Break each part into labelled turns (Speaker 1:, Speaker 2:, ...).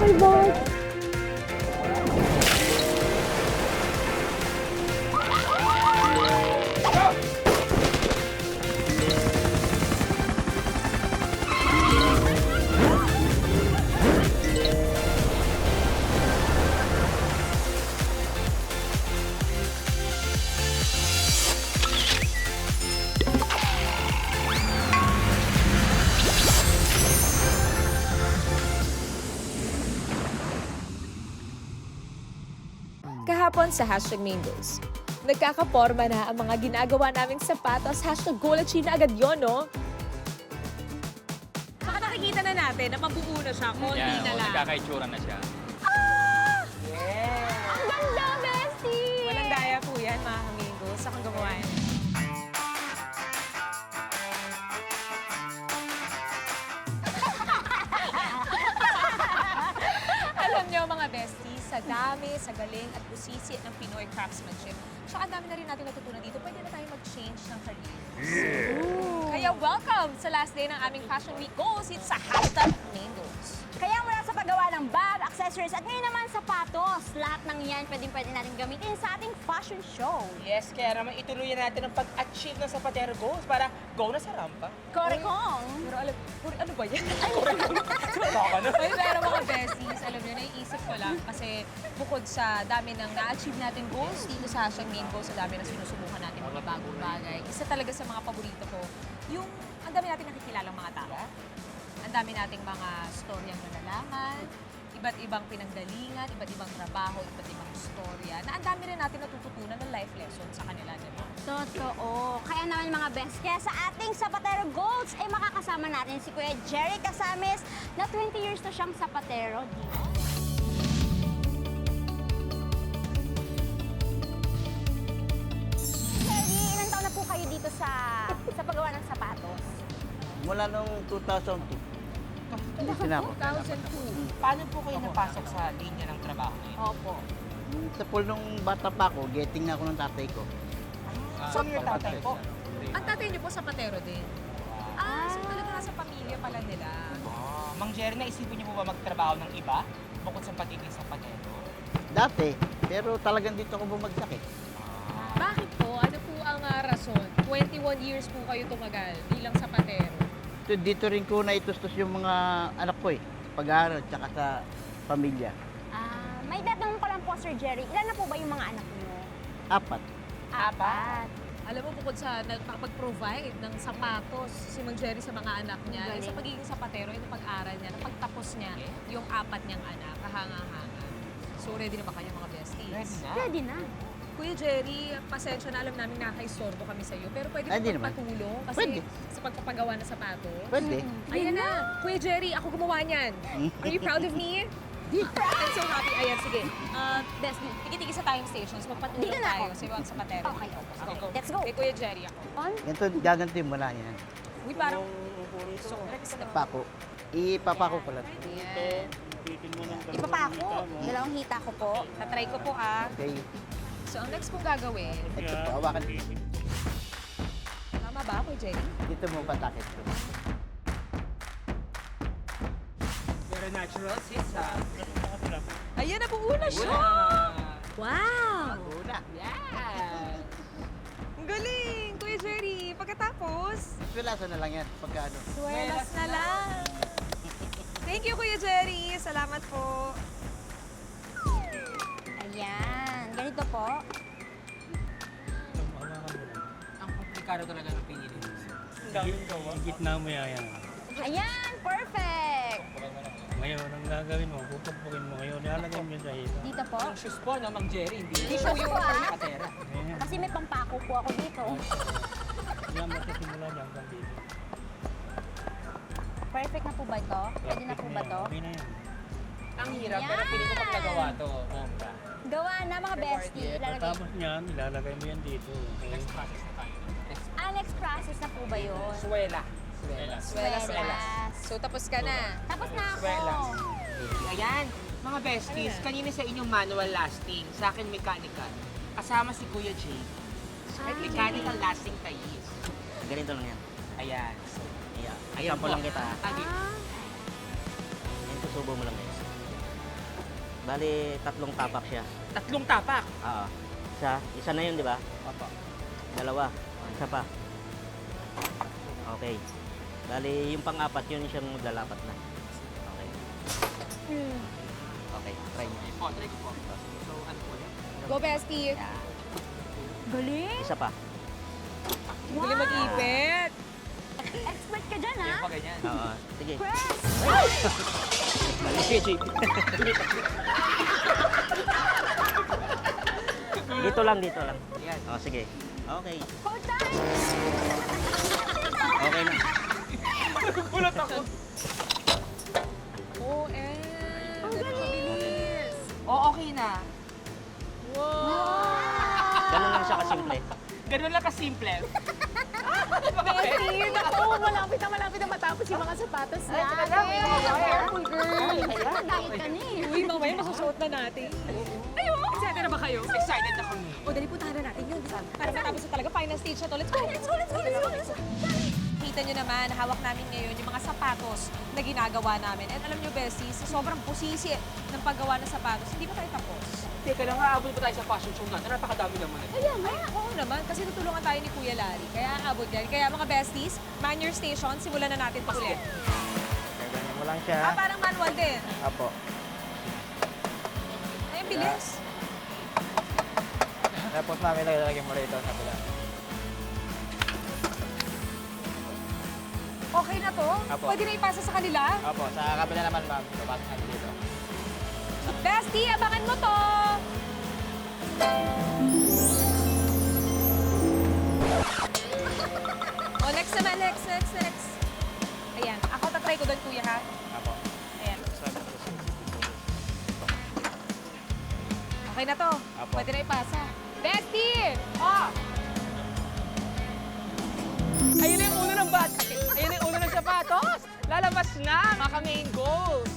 Speaker 1: Bye-bye!
Speaker 2: Kahapon sa #Mangoes. Nagkakaporma na ang mga ginagawa naming sapatos. #Golachi na agad yun, no? Baka nakikita na natin na mabuo na siya, konti na lang.
Speaker 3: Nagkakaitsura na siya.
Speaker 2: Ang ganda, bestie! Walang daya po yan, mga kamingos. Akong gumawa yan. Alam niyo, mga besties, sa dami, sa galing at busisi ng Pinoy craftsmanship, tsaka ang dami na rin natin natutunan dito, pwede na tayo mag-change ng career. Kaya welcome sa last day ng aming Fashion Week Goals. It's sa #Mangoes.
Speaker 4: Kaya mula sa paggawa ng bag, accessories, at ngayon naman sapatos, lahat ng yan pwede natin gamitin sa ating fashion show.
Speaker 5: Yes, kaya naman ituloy natin ang pag-achieve ng Zapatero Goals para go na sa rampa.
Speaker 4: Korekong!
Speaker 2: Pero alam, ano ba yan?
Speaker 5: Baka na.
Speaker 2: Ay, pero mga besties, alam niyo, naiisip ko lang kasi bukod sa dami ng na-achieve natin goals dito sa #Mangoes, sa dami na sinusubukan natin mga bagong bagay, isa talaga sa mga paborito ko, yung ang dami natin nakikilalang mga tao. Ang dami nating mga storyang nalalaman, iba't ibang pinanggalingan, iba't ibang trabaho, iba't ibang storya, na ang dami rin natin natututunan ng life lesson sa kanila, di ba?
Speaker 4: Totoo. Kaya naman mga best, kaya sa ating Zapatero Goals ay makakasama natin si Kuya Jerry Casames na 20 years na siyang Zapatero dito. Jerry, ilang taon na po kayo dito sa paggawa ng sapatos?
Speaker 6: Mula nung 2002. Hindi na ako.
Speaker 2: 2002.
Speaker 5: Paano po kayo napasok sa linya ng trabaho niyo?
Speaker 4: Opo.
Speaker 6: Sa pool nung bata pa ako, getting na ako ng tatay ko.
Speaker 5: So, your tatay po?
Speaker 2: Ang tatay niyo po sa patero din. So talaga nasa pamilya pala nila.
Speaker 5: Mang Jerry, naisipin niyo po ba magtrabaho ng iba bukod sa pagiging Zapatero?
Speaker 6: Dati, pero talagang dito ako bumagsak eh.
Speaker 2: Bakit po? Ano po ang rason? 21 years po kayo tumagal bilang sapatero.
Speaker 6: Dito rin ko naitustos yung mga anak ko eh. Pag-aaral, tsaka sa pamilya.
Speaker 4: May tatanong ko lang po, Sir Jerry. Ilan na po ba yung mga anak niyo?
Speaker 6: 4.
Speaker 4: Apat.
Speaker 2: Alam mo, bukod sa nagpapag-provide ng sapatos si Mang Jerry sa mga anak niya,
Speaker 4: Galing.
Speaker 2: sa pagiging sapatero, yung pag-aral niya, nung pagtapos niya, yung 4 niyang anak, kahanga-hanga. So, ready na ba kayo mga besties?
Speaker 5: Ready na.
Speaker 4: Ready na.
Speaker 2: Kuya Jerry, pasensya na, alam namin nakakaistorbo kami sa iyo, pero pwede
Speaker 6: Ay, di
Speaker 2: mo
Speaker 6: naman.
Speaker 2: magpatulong kasi
Speaker 6: Pwede.
Speaker 2: sa pagpapagawa ng sapatos.
Speaker 6: Pwede.
Speaker 2: Ayan na! Kuya Jerry, ako gumawa niyan. Are you proud of me? I'm so happy. Ayan, sige. Bestie, tiki-tiki sa time stations. Magpatulong
Speaker 4: Dito na
Speaker 2: tayo
Speaker 4: ako.
Speaker 2: sa ibang sapatero.
Speaker 4: Okay.
Speaker 2: Go.
Speaker 4: Let's go.
Speaker 2: Kay Kuya Jerry ako.
Speaker 4: On?
Speaker 6: Ganito, gaganti mo lang yan.
Speaker 2: Uy, parang... Rex na.
Speaker 6: Pako. Ipapako ko lang.
Speaker 2: Ayan.
Speaker 4: Ipapako. Dalawang hita ko po.
Speaker 2: Tatry ko po ah.
Speaker 6: Okay.
Speaker 2: So, ang next pong gagawin,
Speaker 6: Ito po, hawakan.
Speaker 2: tama ba, Kuya Jerry?
Speaker 6: Dito mo patakit ko.
Speaker 5: Very natural, sis.
Speaker 2: Ayan, nabuo na siya! Wow!
Speaker 6: Una.
Speaker 5: Yan!
Speaker 2: Ang galing, Kuya Jerry. Pagkatapos,
Speaker 6: Swelaso na lang yan. Pagka ano.
Speaker 2: suwelas na lang. Thank you, Kuya Jerry. Salamat po.
Speaker 4: Ayan. Ganito po.
Speaker 5: Ang komplikado talaga ng pinili.
Speaker 7: Gitna mo yan.
Speaker 4: Ayan. Perfect.
Speaker 7: Ngayon, ang gagawin mo, pupagpukin mo ngayon, ilalagay mo yun sa hito.
Speaker 4: Dito po.
Speaker 5: Yung shoes po, no, Mang Jerry, hindi
Speaker 4: Dito
Speaker 5: show
Speaker 4: po,
Speaker 5: yung
Speaker 4: ah.
Speaker 5: Zapatera.
Speaker 7: Ayan.
Speaker 4: Kasi may pampako po ako dito.
Speaker 7: Yan, magsisimula dyan hanggang dito.
Speaker 4: Perfect na po ba ito? Pwede na po ba ito?
Speaker 7: Okay na yan.
Speaker 5: Ang hirap, pero pili ko pag nagawa to, bongga.
Speaker 4: Gawa na mga bestie. Ilalagay.
Speaker 7: Tapos niyan, ilalagay mo yan dito. Okay?
Speaker 5: Next process na tayo.
Speaker 4: Next process na po ba yun?
Speaker 5: Suwela.
Speaker 2: Suwelas. So, tapos ka na.
Speaker 4: Tapos na ako.
Speaker 5: Suwelas. Ayan, mga besties, kanina sa inyong manual lasting, sa akin mechanical. Kasama si Kuya Jay. Mechanical lasting tayis.
Speaker 6: Ganito lang yan.
Speaker 5: Ayan.
Speaker 6: Ayan.
Speaker 5: Ayan po lang kita.
Speaker 6: Yan, susubo mo lang guys.
Speaker 1: Bali, 3 tapak siya.
Speaker 5: 3 tapak.
Speaker 1: Oo. Isa na yun, di ba?
Speaker 5: Opo.
Speaker 1: 2. Isa pa. Okay. Bali, yung pang-apat, yun siyang maglalapat na. Okay. Okay, try mo.
Speaker 5: Po, try ko po. So, ano po yan?
Speaker 2: Go, bestie!
Speaker 4: Galing!
Speaker 1: Isa pa.
Speaker 2: Galing mag-ipit!
Speaker 4: Expert ka dyan, ha?
Speaker 5: Yan po, ganyan.
Speaker 1: Oo. Sige.
Speaker 4: Press!
Speaker 1: Bali, sige, JP. Dito lang, dito lang.
Speaker 5: Yan.
Speaker 1: Oh, sige. Okay.
Speaker 4: Hold time!
Speaker 1: Okay na.
Speaker 5: Gulat ako.
Speaker 2: Oh, and... Ang galing!
Speaker 5: Oh, okay na.
Speaker 1: Ganun lang siya kasimple.
Speaker 5: Ganun lang kasimple.
Speaker 2: Bestie, naku, malapit na matapos yung mga sapatos natin. Careful, girl!
Speaker 4: Dahil ka na eh.
Speaker 2: Uy, mamaya masusuot na natin. Ayun! Excited na ba kayo?
Speaker 5: Excited na kami.
Speaker 2: O, dali puntahan na natin yun. Para matapos na talaga, final stage na to. Let's go! Let's go! Kita nyo naman, hawak namin ngayon yung mga sapatos na ginagawa namin. And alam nyo, Bessie, sa sobrang pusisi ng paggawa ng sapatos, hindi pa tayo tapos.
Speaker 5: Teka lang, aabot pa tayo sa fashion show natin. Napakadami naman.
Speaker 2: Kaya nga, oo naman, kasi tutulungan tayo ni Kuya Larry. Kaya aabot yan. Kaya mga besties, man your station, simulan na natin ito ulit.
Speaker 6: Ganyan mo lang siya.
Speaker 2: Parang manual din.
Speaker 6: Apo.
Speaker 2: Ay, ang bilis.
Speaker 6: Tapos namin lalagyan mo rito sa bila.
Speaker 2: Okay na to?
Speaker 6: Apo.
Speaker 2: Pwede na ipasa sa kanila?
Speaker 6: Opo, sa kabila naman ma'am. Papasok namin dito.
Speaker 2: Bestie, abangan mo to! Oh, next naman, next. Ayan, ako tatry ko doon, kuya, ha?
Speaker 6: Apo.
Speaker 2: Ayan. Okay na to.
Speaker 6: Apo.
Speaker 2: Pwede na ipasa. Bestie! Oh!
Speaker 5: Ayun na yung ulo ng bat. Ayun na yung ulo ng sapatos. Lalabas na, mga main goals.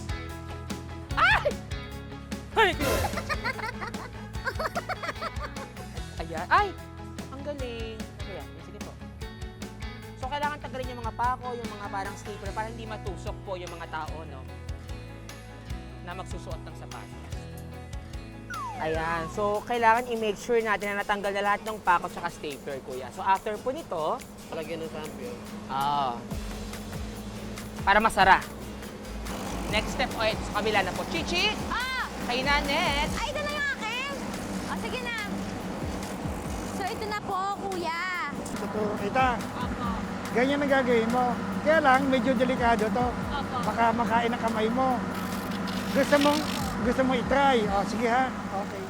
Speaker 5: Ay! Ay! Ayan. Ay! Ang galing. Ayan, sige po. So, kailangan tanggalin yung mga pako, yung mga parang stapler para hindi matusok po yung mga tao, no? Na magsusuot ng sapatos. Ayan. So, kailangan i-make sure natin na natanggal na lahat ng pako at stapler, kuya. So, after po nito,
Speaker 1: Palagyan ng champion.
Speaker 5: para masara. Next step, okay, sa kabila na po. Chichi!
Speaker 4: Ah!
Speaker 5: Kay Nanet!
Speaker 4: Ay, ito na yung akin! O, sige na. So, ito na po, kuya.
Speaker 3: Totoo. Ita, ganyan ang gagawin mo. Kaya lang, medyo delikado to. Baka makain ang kamay mo. Gusto mo itry. O, sige ha. Okay.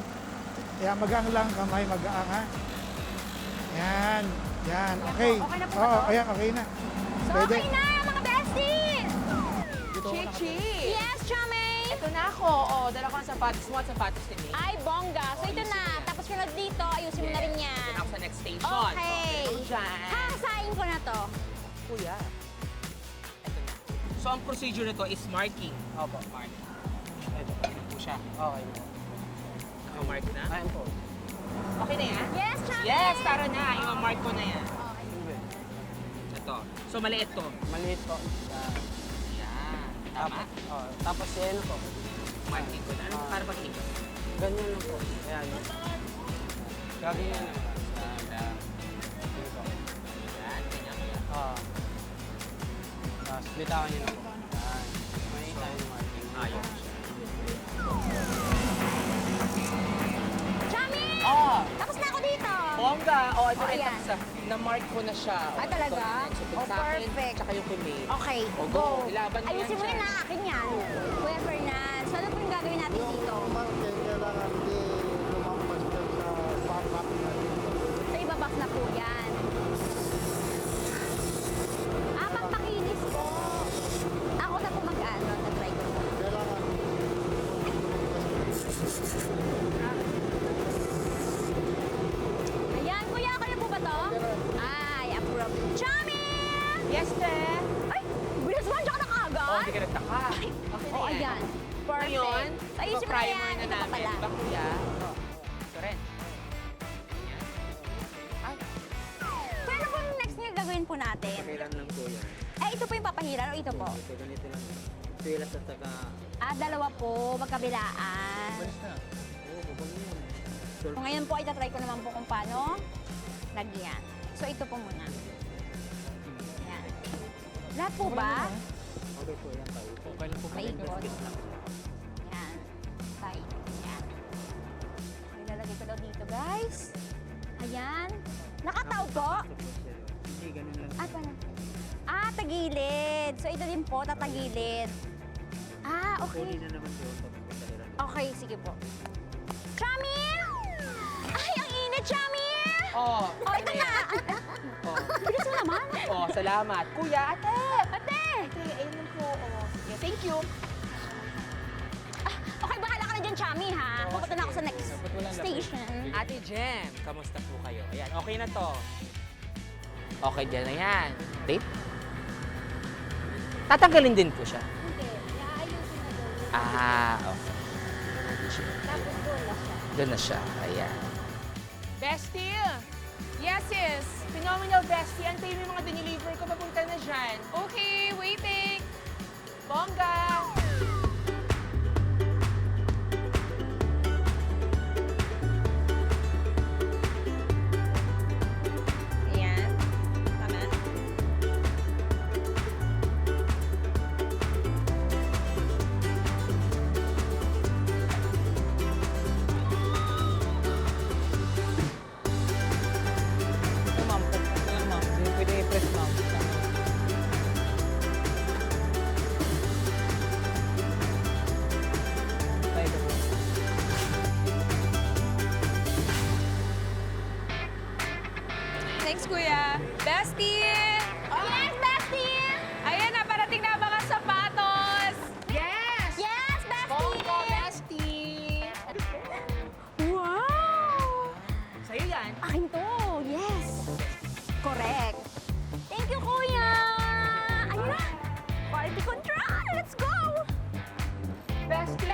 Speaker 3: Kaya magaang lang kamay, magaang ha. Yan. Yan. Okay.
Speaker 2: Okay na po ba
Speaker 3: Oo,
Speaker 2: to?
Speaker 3: ayan, okay na.
Speaker 4: So, okay na, mga besties!
Speaker 5: Chichi!
Speaker 4: Yes, Chame!
Speaker 5: Ito na ako. Oh, dala ko ng sapatos mo at sapatos ni Nate.
Speaker 4: Ay, bongga. So, ito
Speaker 5: ayusin
Speaker 4: na.
Speaker 5: mo yan.
Speaker 4: Tapos sunod dito, ayusin mo na rin yan.
Speaker 5: Ito na ako sa next station.
Speaker 4: Okay.
Speaker 5: Ito dyan.
Speaker 4: Hahasain ko na to.
Speaker 5: Kuya. Ito na. So, ang procedure nito is marking. Opo. Mark. Ito. Ito po siya. Okay. Mark na? Ayan po. Okay na yan?
Speaker 4: Yes, Chame!
Speaker 5: Yes, tara na. I-mark ko na yan.
Speaker 4: Okay.
Speaker 5: Ito. So, maliit to.
Speaker 1: Maliit po.
Speaker 5: Yan. Tama?
Speaker 1: Tapos yan po.
Speaker 5: Marking ko na. Ano para pag-ikot?
Speaker 1: Ganyan lang po. Ayan. Gagawin lang.
Speaker 5: Yan. Ganyan.
Speaker 1: Tapos bitawan niyo na po. Ayan. May tayo ng marking.
Speaker 5: Ayun.
Speaker 4: Chame!
Speaker 5: Oh!
Speaker 4: Tapos na ako dito.
Speaker 5: Bongga! Oh, ito
Speaker 4: Oh,
Speaker 5: rin.
Speaker 4: ayan.
Speaker 5: Tapos na-mark ko na siya.
Speaker 4: Ah, talaga?
Speaker 5: So,
Speaker 4: Oh,
Speaker 5: sa akin,
Speaker 4: perfect.
Speaker 5: tsaka yung kumate.
Speaker 4: Okay,
Speaker 5: O,
Speaker 4: go.
Speaker 5: go. Ilaban mo yan
Speaker 4: Ayusin mo
Speaker 5: dyan.
Speaker 4: yun na akin yan. Kuya Fernan, so ano po yung gagawin natin dito?
Speaker 3: Kailangan di lumampas ka sa back
Speaker 4: So ibabak na po yan. Ah, pampakinis po. Ako na po mag-ano, na-try ko po. Ayan, kuya, kaya po ba to? Ay, approve. Chami!
Speaker 5: Yes, te.
Speaker 4: Ay, bilis mo, tsaka na kaagad.
Speaker 5: Oh, hindi ka nagtaka. Okay na
Speaker 4: Oh,
Speaker 5: yan.
Speaker 4: ayan. Perfect.
Speaker 5: Ngayon,
Speaker 4: Ayusin mo na
Speaker 5: primer
Speaker 4: yan.
Speaker 5: na
Speaker 4: Ito pa
Speaker 5: namin.
Speaker 4: pala.
Speaker 5: Diba, kuya? Ito rin. Ayan. Ay,
Speaker 4: So ano po yung next na gagawin po natin?
Speaker 1: Kailan lang po yan.
Speaker 4: Eh, ito po yung papahiran o ito po?
Speaker 1: Ito ganito lang.
Speaker 6: Swilas at saka...
Speaker 4: Dalawa po, magkabilaan.
Speaker 6: Balis na. Oo, babang yun.
Speaker 4: So, ngayon po, itatry ko naman po kung paano lagyan. So, ito po muna. Yan. Lahat po ba?
Speaker 6: Okay po, yan tayo.
Speaker 7: Okay lang po.
Speaker 4: Paikot. Yan. Tayo. Yan. Ilalagay ko daw dito, guys. Ayan. Nakataw po.
Speaker 6: Hindi, ganun lang.
Speaker 4: Paano? Tagilid. So, ito din po, tatagilid. Okay.
Speaker 6: Kunin na naman yun.
Speaker 4: Okay, sige po. Chami! Ay, ang init, Chami!
Speaker 5: Oh,
Speaker 4: Ito na!
Speaker 5: oh,
Speaker 4: Bilis mo naman.
Speaker 5: oh, salamat. Kuya, ate!
Speaker 4: Ate!
Speaker 5: Ate, ayun lang po. Oh, sige, thank you.
Speaker 4: Okay, bahala ka na dyan, Chami, ha?
Speaker 5: Oo,
Speaker 4: Pupunta na ako sa
Speaker 5: sige.
Speaker 4: next
Speaker 7: Dapat walang lapit.
Speaker 4: station.
Speaker 5: Ate Jem, kamusta po kayo? Ayan, okay na to. Okay dyan na yan. Tape? Tatanggalin din po siya.
Speaker 4: Hindi, naayusin na daw.
Speaker 5: Okay.
Speaker 4: Tapos doon na siya.
Speaker 5: Doon na siya. Ayan.
Speaker 2: Bestie! Yes, sis!
Speaker 5: Phenomenal bestie. Antayin mo yung mga diniliver ko. Papunta na dyan.
Speaker 2: Okay, waiting!
Speaker 5: Bongga!
Speaker 2: Ayan. Tama.
Speaker 7: Ito ma'am, ito lang ma'am. Hindi pwede i-press ma'am. Tayo po.
Speaker 2: Thanks, Kuya. Bestie!
Speaker 4: Yes, bestie!
Speaker 2: Ayan na, parating na ang mga sapatos!
Speaker 5: Yes!
Speaker 4: Yes, bestie!
Speaker 5: Bongga, bestie!
Speaker 4: Wow!
Speaker 5: Sa'yo yan.
Speaker 4: Akin to, yes! Correct. Thank you, Kuya! Ayun na! Quality control! Let's go! Bestie!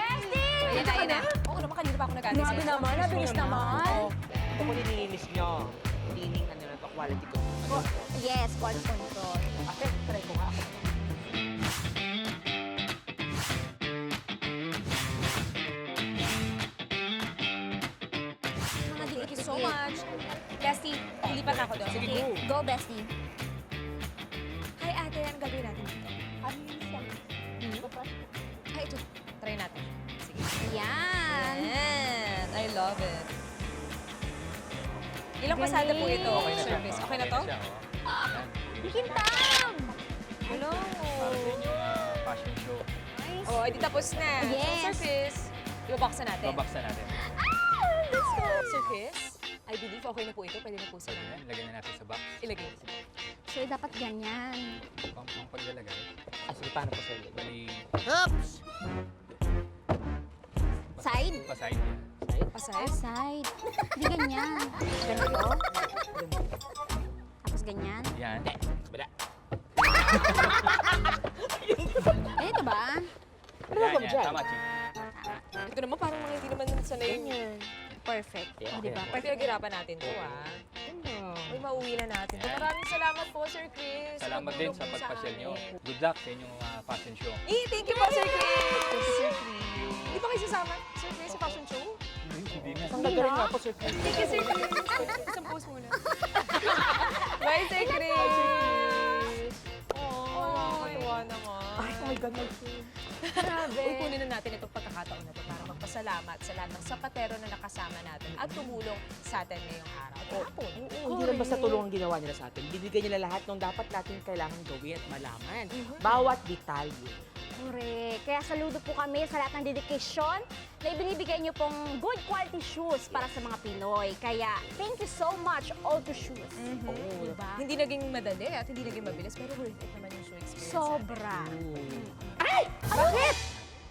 Speaker 2: Ayan na, ayan na. Oo naman, kanina pa ako nag-alis.
Speaker 4: Grabe naman, nabilis naman.
Speaker 5: Ito ko nililinis nyo. Cleaning, ano na to, quality ko.
Speaker 4: Yes, quality control.
Speaker 5: Ate, try ko nga.
Speaker 2: Thank you so much. Bestie, lilipat na ako doon.
Speaker 5: Sige,
Speaker 2: Okay?
Speaker 5: go.
Speaker 4: Go, bestie.
Speaker 2: Hi, ate. Anong gagawin natin dito? Ay, ito. Try natin. Sige.
Speaker 4: Yan.
Speaker 2: Ayan. I love it. Ilang pasada po ito?
Speaker 4: Okay
Speaker 7: na siya.
Speaker 2: Service. Okay na to?
Speaker 7: siya, oh.
Speaker 4: Kintab!
Speaker 2: Hello.
Speaker 7: Para sa inyong fashion show.
Speaker 2: Oh, edi tapos na.
Speaker 4: Yes.
Speaker 2: So, Sir Chris, ibabaksan natin.
Speaker 7: Babaksan natin.
Speaker 2: Let's go. Sir Chris, I believe okay na po ito. Pwede na po sila.
Speaker 7: Ayan, lagyan na natin sa box.
Speaker 2: Ilagay.
Speaker 4: So, dapat ganyan.
Speaker 7: Pang paglalagay.
Speaker 5: Sige, paano po sa'yo?
Speaker 7: Bali,
Speaker 4: Oops! Side?
Speaker 7: pasahid yan.
Speaker 2: Pasay.
Speaker 4: Side. Hindi ganyan. Ganito. Tapos ganyan.
Speaker 7: Yan.
Speaker 5: Bala.
Speaker 4: Ganito ba?
Speaker 7: Yan, yan. Tama, Chief.
Speaker 2: Ito naman parang mga hindi naman sanay yan.
Speaker 4: Perfect.
Speaker 5: Yeah,
Speaker 4: O, diba?
Speaker 5: okay.
Speaker 2: Pag pinaghirapan natin to, ah. Uy, mauwi na natin to.
Speaker 7: Yan.
Speaker 2: Maraming salamat po, Sir Chris.
Speaker 7: Salamat din
Speaker 2: Pagtulong
Speaker 7: sa
Speaker 2: po
Speaker 7: pagpasyal nyo.
Speaker 2: amin.
Speaker 7: Good luck sa inyong fashion show.
Speaker 2: Thank you po, Sir Chris. Thank you, Sir Chris. Hindi ba kayo sasama, Sir Chris, sa fashion show?
Speaker 7: Hindi na.
Speaker 5: Ang gagaling nga po, Sir Chris.
Speaker 2: Thank you, Sir Chris. Isang post muna. Bye, Sir Chris. Oh, katuwa naman.
Speaker 5: Ay, oh my God, my God.
Speaker 2: Grabe. Uy, kunin na natin itong pagkakataon na ito para magpasalamat sa lahat ng sapatero na nakasama natin at tumulong sa atin ngayong araw. At hapon.
Speaker 5: Oo, hindi lang basta tulong ang ginawa nila sa atin. Binigay nila lahat ng dapat natin kailangan gawin at malaman. Bawat detalye.
Speaker 4: Correct. Kaya saludo po kami sa lahat ng dedikasyon na ibinibigay niyo pong good quality shoes para sa mga Pinoy. Kaya, thank you so much, Auto Shoes.
Speaker 5: Oo.
Speaker 4: Diba?
Speaker 2: Hindi naging madali at hindi naging mabilis, pero worth it naman yung show experience.
Speaker 4: Sobra.
Speaker 5: Bakit?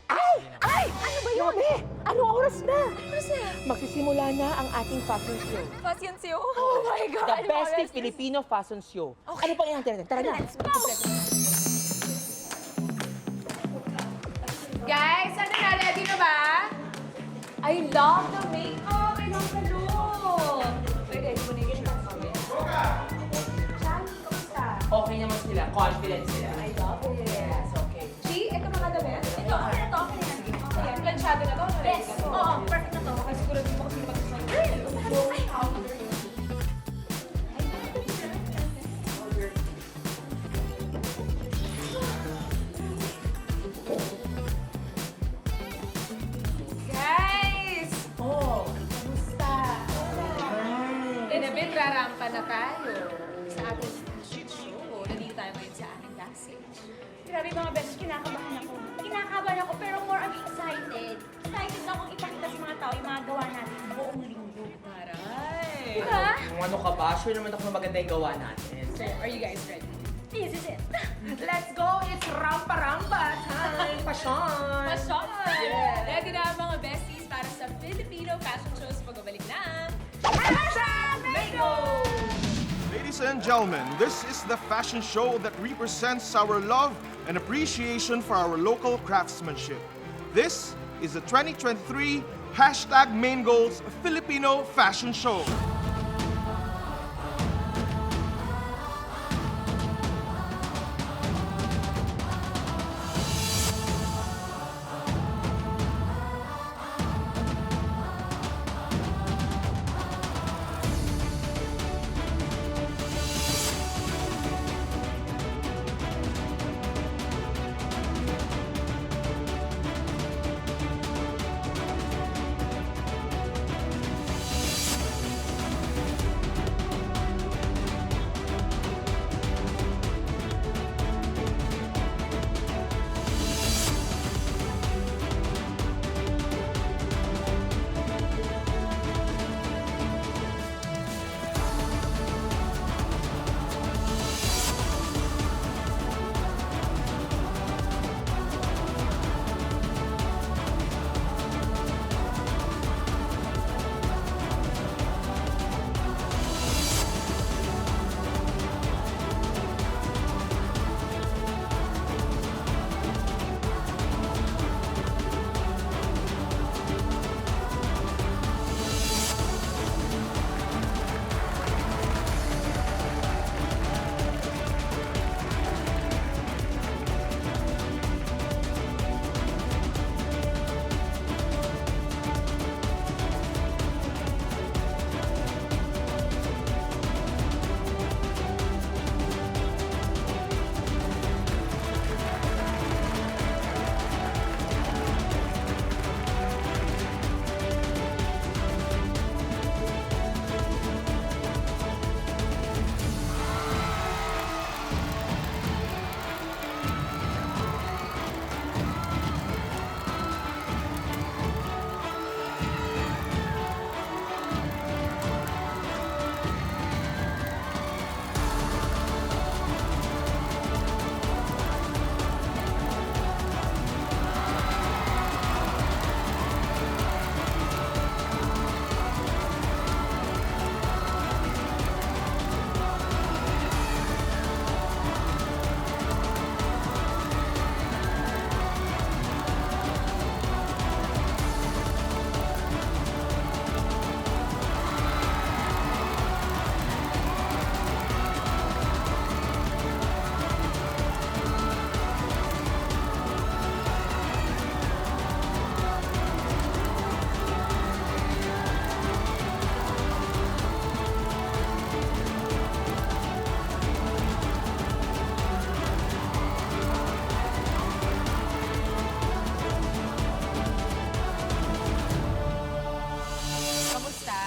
Speaker 5: Ay! Ano ba yun? Anong oras na? Magsisimula na ang ating fashion show.
Speaker 2: Fashion show.
Speaker 4: Oh my God!
Speaker 5: The Best Filipino Fashion Show. Ano pang inaantay natin? Tara na.
Speaker 4: Let's go!
Speaker 2: Guys, ano na? Ready na ba? I love the makeup! I love the look! Wait, ready mo na yung shirt mamaya. Shani, kamusta?
Speaker 5: Okay naman sila. Confident sila.
Speaker 2: I love it. Yes, okay. G, ito mga damit. Nagrarampa na tayo sa ating fashion show. Nandito tayo ngayon sa ating backstage.
Speaker 4: Grabe mga best, kinakabahan ako. Kinakabahan ako pero more I'm excited. Excited na akong ipakita sa mga tao yung mga gawa natin buong linggo.
Speaker 2: Taray!
Speaker 4: Diba?
Speaker 5: Kung ano ka ba, sure naman ako na maganda yung gawa natin.
Speaker 2: So, are you guys ready?
Speaker 4: This is it.
Speaker 5: Let's go! It's rampa-rampa time! Pasyon!
Speaker 2: Pasyon! Ready na ang mga besties para sa Filipino fashion shows pagbabalik ng
Speaker 4: Hashtag
Speaker 2: Mango!
Speaker 8: Ladies and gentlemen, this is the fashion show that represents our love and appreciation for our local craftsmanship. This is the 2023 Hashtag Main Goals Filipino Fashion Show.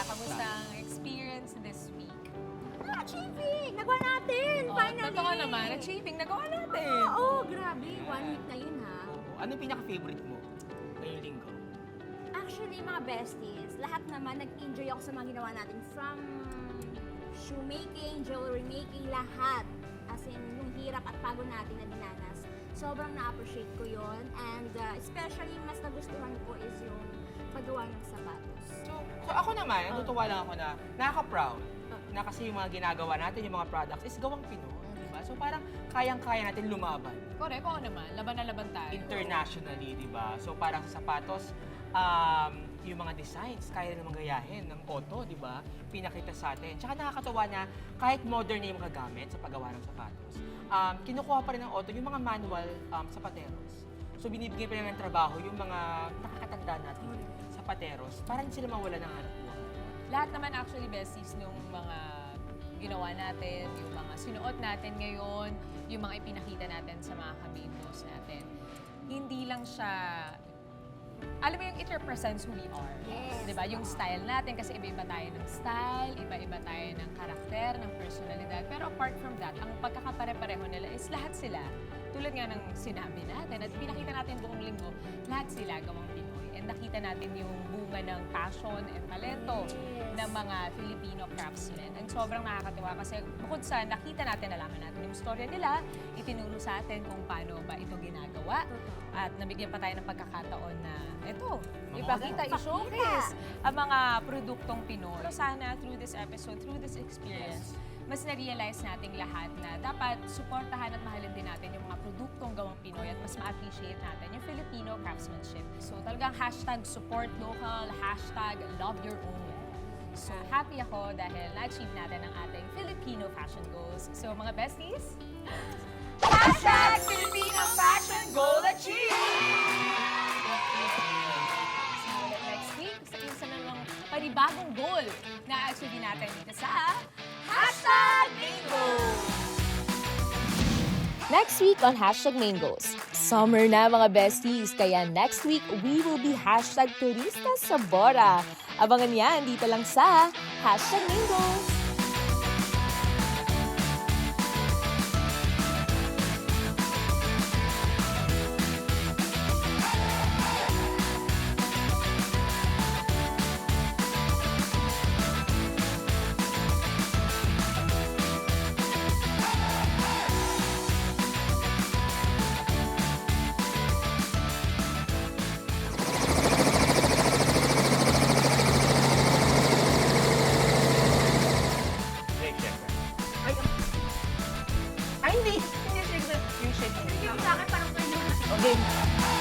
Speaker 2: Kamusta ang experience this week?
Speaker 4: Achieving! Nagawa natin! Finally!
Speaker 2: Totoo naman, achieving, nagawa natin.
Speaker 4: Oo, grabe. 1 week na yun ha.
Speaker 5: Anong pinaka-favorite mo ngayong linggo?
Speaker 4: Actually, mga besties, lahat naman nag-enjoy ako sa mga ginawa natin. From shoemaking, jewelry making, lahat. As in, yung hirap at pagod natin na dinanas. Sobrang na-appreciate ko yon. And especially, mas nagustuhan ko is yung paggawa ng sapatos.
Speaker 5: So ako naman, natutuwa lang ako na nakaka-proud na kasi yung mga ginagawa natin, yung mga products is gawang Pinoy, di ba? So parang kayang-kaya natin lumaban
Speaker 2: Correct, oo naman. Laban na laban tayo.
Speaker 5: internationally, di ba? So parang sa sapatos, yung mga designs, kaya naman gayahin ng auto, di ba? Pinakita sa atin. Tsaka nakakatawa na kahit modern na yung mga gamit sa paggawa ng sapatos, kinukuha pa rin ng auto yung mga manual sapateros. So binibigyan pa rin ng trabaho yung mga nakakatanda natin sapateros para hindi sila mawala ng hanap buhay.
Speaker 2: Lahat naman actually besties nung mga ginawa natin, yung mga sinuot natin ngayon, yung mga ipinakita natin sa mga kabindos natin. Hindi lang siya alam mo yung it represents who we are.
Speaker 4: Yes.
Speaker 2: Diba? Yung style natin, kasi iba-iba tayo ng style, iba-iba tayo ng karakter, ng personalidad. Pero apart from that, ang pagkakapare-pareho nila is lahat sila. Tulad nga ng sinabi natin at pinakita natin buong linggo, lahat sila gawang Pinoy. And nakita natin yung bunga ng passion and talento ng mga Filipino craftsmen. And sobrang nakakatuwa kasi bukod sa nakita natin, nalaman natin yung storya nila, itinuro sa atin kung paano ba ito ginagawa. At nabigyan pa tayo ng pagkakataon na ito, ipakita, i-showcase ang mga produktong Pinoy. Pero sana through this episode, through this experience, mas na-realize nating lahat na dapat suportahan at mahalin din natin yung mga produktong gawang Pinoy at mas ma-appreciate natin yung Filipino craftsmanship. So talagang hashtag support local, hashtag love your own. So happy ako dahil na-achieve natin ang ating Filipino fashion goals. So mga besties, hashtag Filipino fashion goal achieved! See you ulit next week sa isa namang panibagong goal na achieve natin dito sa Hashtag Mangoes! Next week on Hashtag Mangoes. Summer na mga besties, kaya next week we will be hashtag Turista sa Bora. Abangan yan dito lang sa Hashtag Mangoes.
Speaker 5: Ay, hindi. Hindi, shake na. Yung shake.
Speaker 4: Yung sa akin parang pwede.
Speaker 5: Okay.